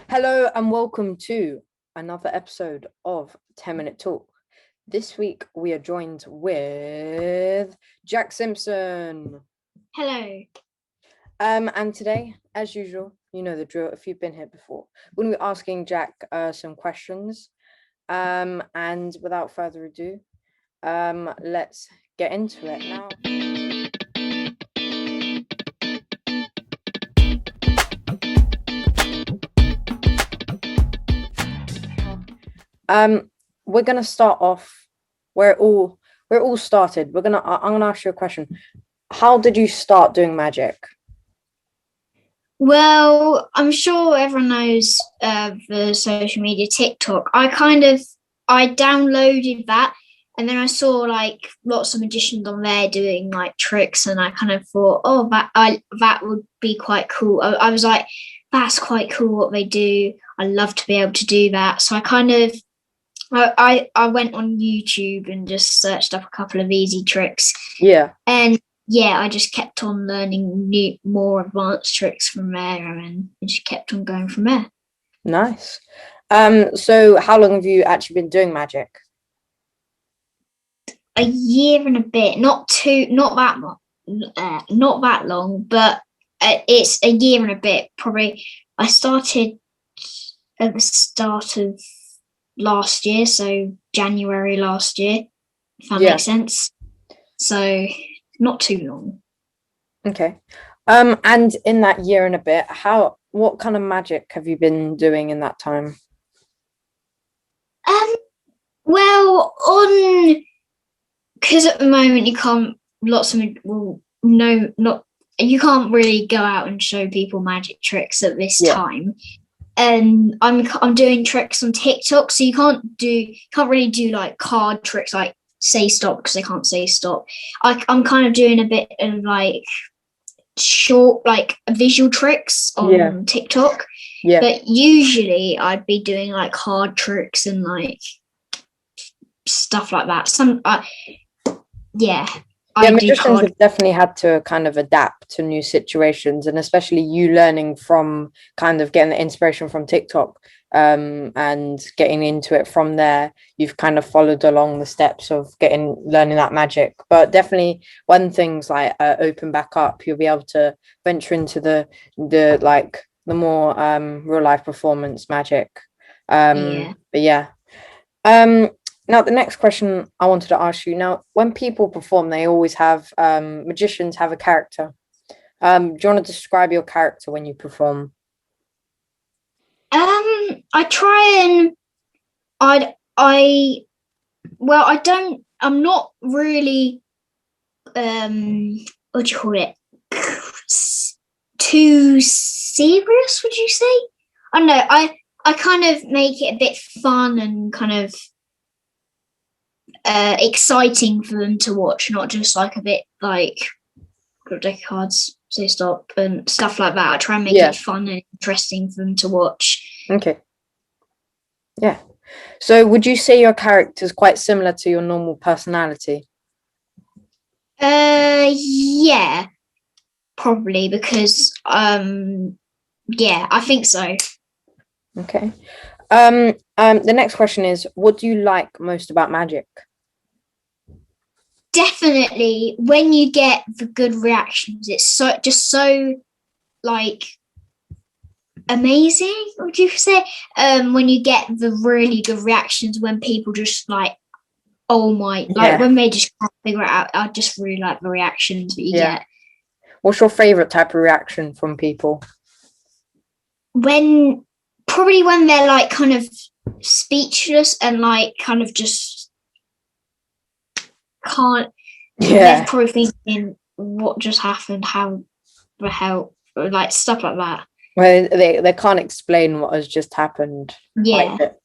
Hello and welcome to another episode of 10-Minute Talk. This week we are joined with Jack Simpson. Hello. And today, as usual, you know the drill. If you've been here before, we're going to be asking Jack some questions. And without further ado, let's get into it now. We're gonna start off where it all started. I'm gonna ask you a question. How did you start doing magic? Well, I'm sure everyone knows the social media TikTok. I downloaded that, and then I saw like lots of magicians on there doing like tricks, and I kind of thought, oh, that would be quite cool. I was like, that's quite cool what they do. I love to be able to do that. So I went on YouTube and just searched up a couple of easy tricks, Yeah, and yeah, I just kept on learning new, more advanced tricks from there, and it just kept on going from there. nice. So how long have you actually been doing magic? A year and a bit, not that much, not that long, but it's a year and a bit. Probably, I started at the start of last year, so January last year, if that Yeah. makes sense. So not too long. Okay. And in that year and a bit, what kind of magic have you been doing in that time? Um, well, on because at the moment you can't lots of well no not you can't really go out and show people magic tricks at this Yeah. time, and I'm doing tricks on TikTok, so you can't really do like card tricks like say stop because they can't say stop. I'm kind of doing a bit of like short like visual tricks Yeah. on TikTok, Yeah. but usually I'd be doing like card tricks and like stuff like that. Yeah, Yeah, I do magicians card. have definitely had to kind of adapt to new situations, and especially you learning from kind of getting the inspiration from TikTok, and getting into it from there. You've kind of followed along the steps of learning that magic. But definitely, when things like open back up, you'll be able to venture into the more real life performance magic. Yeah. But yeah. Um, Now, the next question I wanted to ask you now, when people perform, they always have magicians have a character. Do you want to describe your character when you perform? I try and I well, I don't. I'm not really what do you call it? Too serious, would you say? I don't know. I kind of make it a bit fun and kind of exciting for them to watch, not just like a bit like grab deck of cards, say stop, and stuff like that. I try and make Yeah. it fun and interesting for them to watch. Okay. Yeah. So, would you say your character is quite similar to your normal personality? Yeah, probably because yeah, I think so. Okay. The next question is, what do you like most about magic? Definitely when you get the good reactions, it's so like amazing, would you say? When you get the really good reactions when people just like, oh my, like Yeah. when they just can't figure it out. I just really like the reactions that you Yeah. get What's your favorite type of reaction from people? when probably when they're like kind of speechless and like kind of just can't. They're Yeah. probably thinking what just happened, how the hell, like stuff like that. Well, they can't explain what has just happened. Like Yeah, it.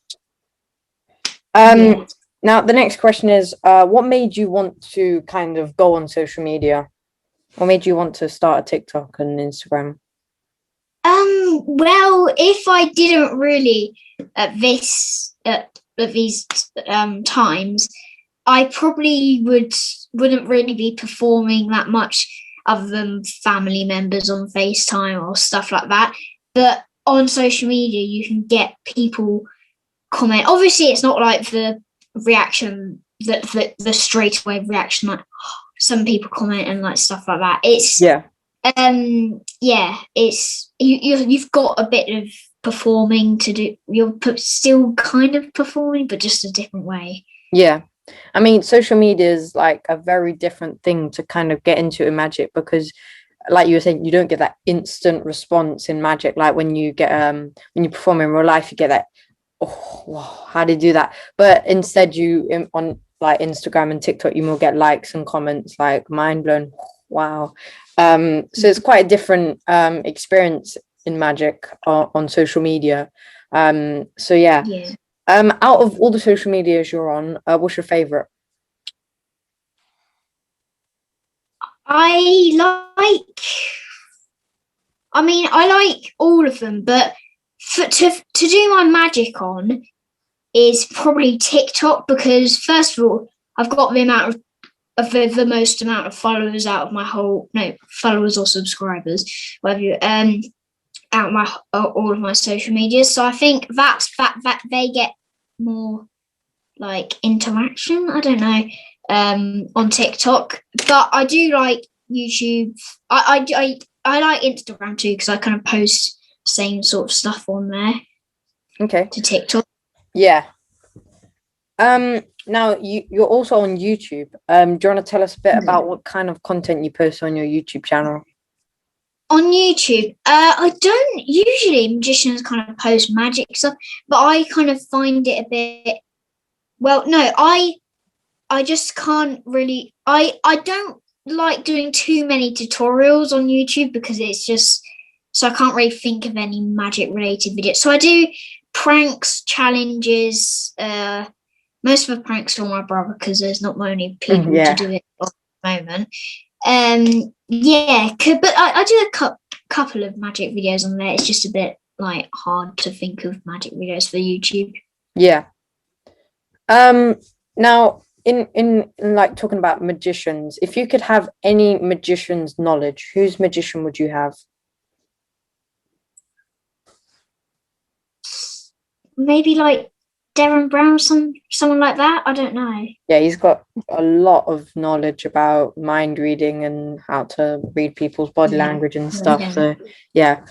Um, yeah. Now the next question is, what made you want to kind of go on social media? What made you want to start a TikTok and Instagram? Well, if I didn't really at these times, I probably wouldn't really be performing that much other than family members on FaceTime or stuff like that. But on social media you can get people comment. Obviously, it's not like the reaction the straightaway reaction like some people comment and like stuff like that. It's it's you've got a bit of performing to do. You're still kind of performing, but just a different way. Yeah. I mean, social media is like a very different thing to kind of get into in Magic because, like you were saying, you don't get that instant response in Magic. Like when you get when you perform in real life, you get that, oh wow, how did you do that? But instead, on like Instagram and TikTok, you will get likes and comments like mind blown, wow. So it's quite a different experience in Magic on social media. So yeah. Out of all the social medias you're on, what's your favorite? I like all of them, but to do my Magic on is probably TikTok because first of all, I've got the amount of the most amount of followers out of my followers or subscribers, whatever you out of my all of my social media. So I think that they get more like interaction. I don't know on TikTok, but I do like YouTube. I like Instagram too because I kind of post same sort of stuff on there. Okay. To TikTok. Yeah. Now you're also on YouTube. Do you want to tell us a bit about what kind of content you post on your YouTube channel? On YouTube, I don't usually magicians kind of post magic stuff, but I kind of find it a bit. Well, no, I just can't really. I don't like doing too many tutorials on YouTube because it's just so I can't really think of any magic related videos. So I do pranks, challenges. Most of the pranks are on my brother because there's not many people to do it at the moment. But I do a couple of magic videos on there. It's just a bit like hard to think of magic videos for YouTube. Yeah. Now in like talking about magicians, if you could have any magician's knowledge, whose magician would you have? Maybe like Darren Brown, someone like that. I don't know. Yeah, he's got a lot of knowledge about mind reading and how to read people's body language and stuff. Yeah. So yeah.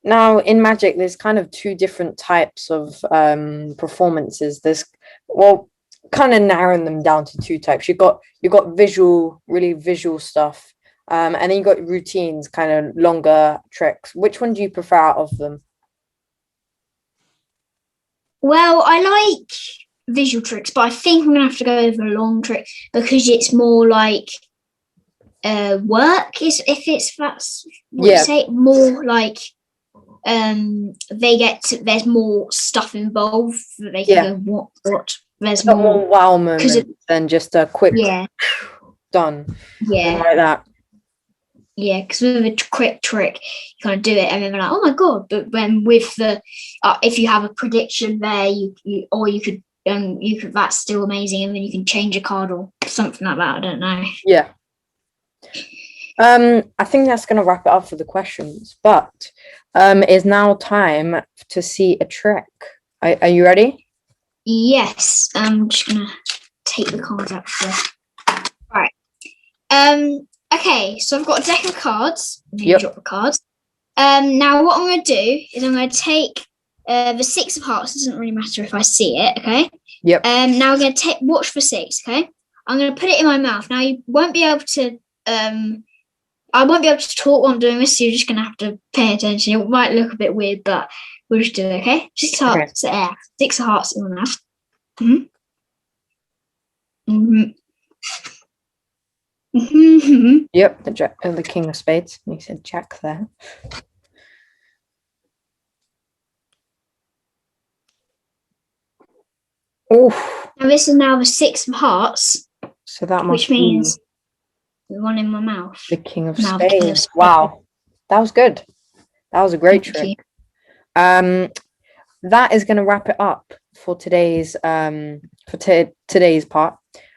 Now in Magic, there's kind of two different types of performances. There's kind of narrowing them down to two types. You've got visual, really visual stuff, and then you got routines, kind of longer tricks. Which one do you prefer out of them? Well, I like visual tricks, but I think I'm gonna have to go over a long trick because it's more like work. That's what you say, more like there's more stuff involved that they can go what there's more wow moments than just a quick done like that. Yeah, because with a quick trick, you kind of do it, and then they're like, "Oh my god!" But when with the, if you have a prediction there, you could that's still amazing, and then you can change a card or something like that. I don't know. Yeah. I think that's going to wrap it up for the questions, but it's now time to see a trick. Are you ready? Yes. I'm just gonna take the cards out here. All right. Okay, so I've got a deck of cards. Drop the cards. Now what I'm going to do is I'm going to take the 6 of hearts. It doesn't really matter if I see it, okay? Yep. Now I'm going to watch for 6, okay? I'm going to put it in my mouth. Now you won't be able to. I won't be able to talk while I'm doing this. So you're just going to have to pay attention. It might look a bit weird, but we'll just do it, okay? 6 hearts. Okay. 6 of hearts in my mouth. Yep, the King of Spades. You said Jack there. Oof. Now this is now the 6 of hearts. So that which means the one in my mouth. The King of Spades. Wow, that was good. That was a great trick. That is going to wrap it up for today's today's part.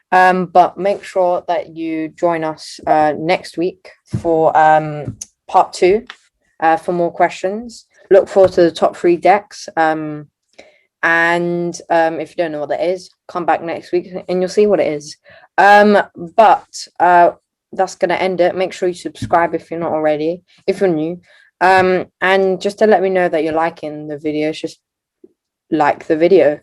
But make sure that you join us next week for part 2 for more questions. look forward to the top 3 decks. And if you don't know what that is, come back next week and you'll see what it is. But that's gonna end it. Make sure you subscribe if you're not already, if you're new. And just to let me know that you're liking the videos, just like the video.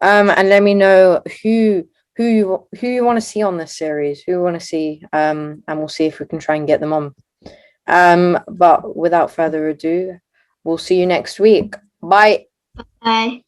And let me know who you want to see on this series, who you want to see, and we'll see if we can try and get them on. But without further ado, we'll see you next week. Bye. Bye.